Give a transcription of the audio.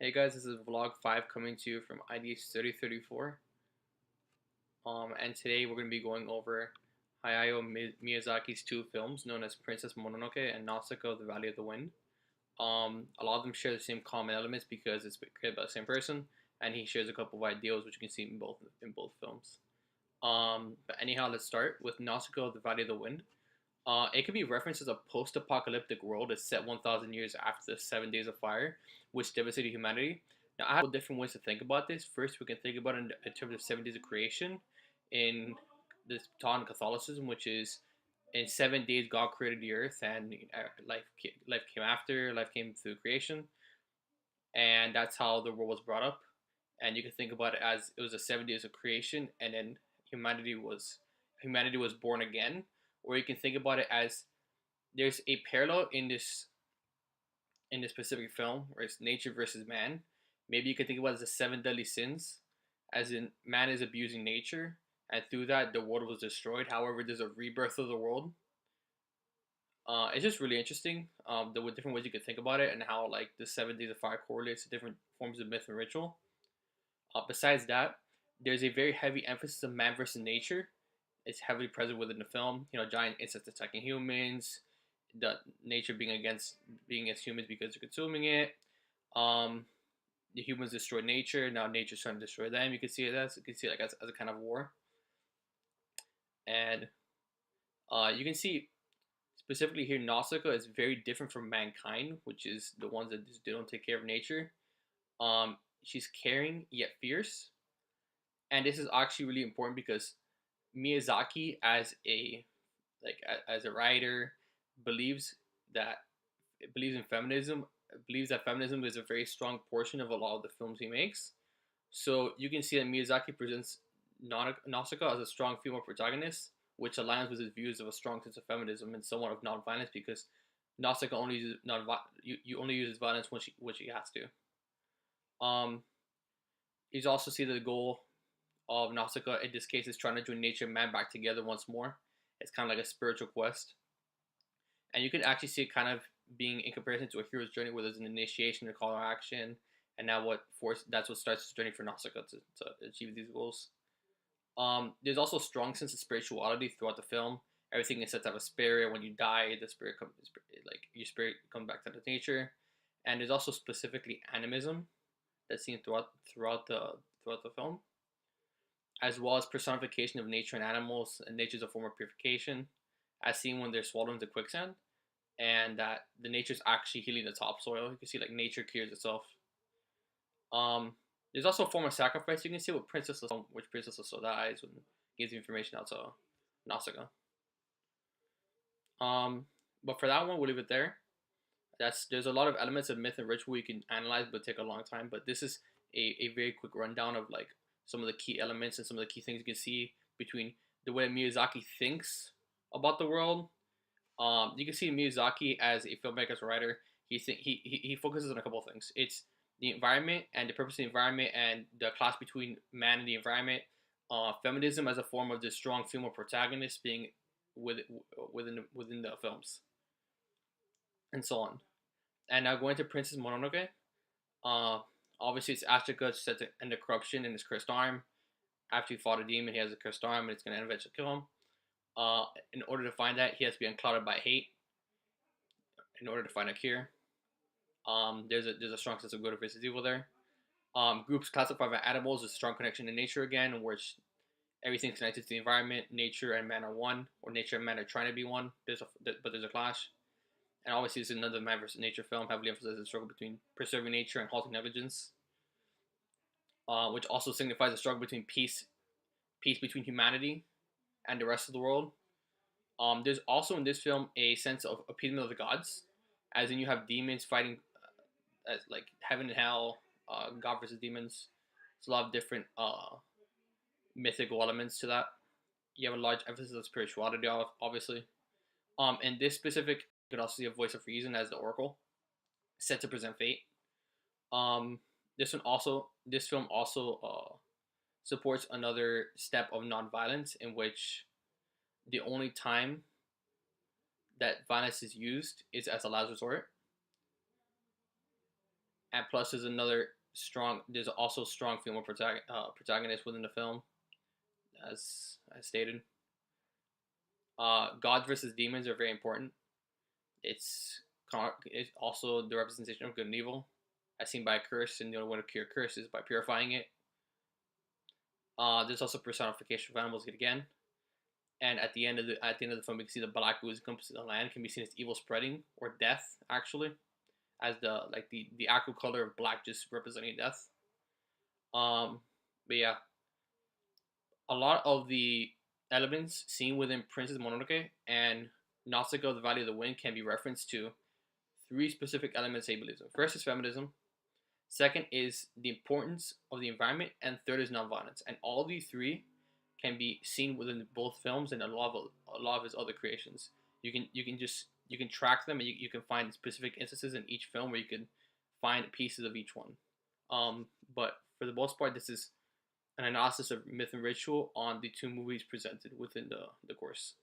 Hey guys, this is vlog 5 coming to you from IDH 3034. And today we're going to be going over Hayao Miyazaki's two films known as Princess Mononoke and Nausicaa the Valley of the Wind. A lot of them share the same common elements because it's created by the same person, and he shares a couple of ideals which you can see in both films. But anyhow, let's start with Nausicaa the Valley of the Wind. It could be referenced as a post-apocalyptic world that's set 1,000 years after the Seven Days of Fire, which devastated humanity. Now, I have different ways to think about this. First, we can think about it in terms of 7 days of creation in this taught in Catholicism, which is in 7 days God created the earth and life came after, life came through creation, and that's how the world was brought up. And you can think about it as it was a 7 days of creation, and then humanity was humanity was born again. Or you can think about it as there's a parallel in this specific film where it's nature versus man. Maybe you could think about it as the seven deadly sins, as in man is abusing nature, and through that the world was destroyed. However, there's a rebirth of the world. It's just really interesting. The different ways you could think about it, and how like the 7 days of fire correlates to different forms of myth and ritual. Besides that, there's a very heavy emphasis of man versus nature. It's heavily present within the film. You know, giant insects attacking humans, the nature being against humans because they're consuming it. Um, the humans destroy nature. Now nature's trying to destroy them. You can see it like as a kind of war, and you can see specifically here Nausicaa is very different from mankind, which is the ones that just don't take care of nature. She's caring yet fierce, and this is actually really important because Miyazaki, as a writer, believes that believes in feminism, believes that feminism is a very strong portion of a lot of the films he makes. So you can see that Miyazaki presents Nausicaa as a strong female protagonist, which aligns with his views of a strong sense of feminism and somewhat of nonviolence because Nausicaa only uses non you only uses violence when she has to. Um, he's also see the goal of Nausicaa in this case is trying to join nature and man back together once more. It's kind of like a spiritual quest, and you can actually see it kind of being in comparison to a hero's journey, where there's an initiation, a call to action, and now that's what starts his journey for Nausicaa to achieve these goals. There's also a strong sense of spirituality throughout the film. Everything is said to have a spirit. When you die, the spirit comes, like your spirit comes back to the nature, and there's also specifically animism that's seen throughout the film, as well as personification of nature and animals, and nature's a form of purification, as seen when they're swallowed into quicksand, and that the nature's actually healing the topsoil. You can see like nature cures itself. Um, there's also a form of sacrifice you can see with which Princess also dies and gives the information out to Nausicaa. Um, but for that one, we'll leave it there. There's a lot of elements of myth and ritual you can analyze, but take a long time. But this is a very quick rundown of like some of the key elements and some of the key things you can see between the way Miyazaki thinks about the world. You can see Miyazaki as a filmmaker, as a writer. He focuses on a couple of things. It's the environment and the purpose of the environment and the clash between man and the environment. Feminism as a form of the strong female protagonist being with, within the films, and so on. And now going to Princess Mononoke. Uh, Obviously, it's Ashika set to end the corruption in his cursed arm. After he fought a demon, he has a cursed arm, and it's going to eventually kill him. In order to find that, he has to be unclouded by hate. In order to find a cure, there's a strong sense of good versus evil there. Groups classified by animals, a strong connection to nature again, in which everything's connected to the environment. Nature and man are one, or nature and man are trying to be one. But there's a clash. And obviously, it's another man versus nature film, heavily emphasizes the struggle between preserving nature and halting negligence, which also signifies a struggle between peace between humanity and the rest of the world. There's also in this film a sense of appeasement of the gods, as in you have demons fighting, as like heaven and hell, God versus demons. There's a lot of different mythical elements to that. You have a large emphasis on spirituality, obviously. In this specific, you could also see a voice of reason as the oracle, set to present fate. Um, this film also supports another step of nonviolence, in which the only time that violence is used is as a last resort. And plus, there's also strong female protagonist within the film, as I stated. Gods versus demons are very important. It's also the representation of good and evil, as seen by a curse, and the only way to cure a curse is by purifying it. There's also personification of animals again, and at the end of the film, we can see the black ooze encompassing the land can be seen as evil spreading or death, actually, as the actual color of black just representing death. Um, but yeah, a lot of the elements seen within Princess Mononoke and Nausicaa of the Valley of the Wind can be referenced to three specific elements he believes in. First is feminism. Second is the importance of the environment, and third is nonviolence. And all these three can be seen within both films and a lot of his other creations. You can track them, and you can find specific instances in each film where you can find pieces of each one. But for the most part, this is an analysis of myth and ritual on the two movies presented within the course.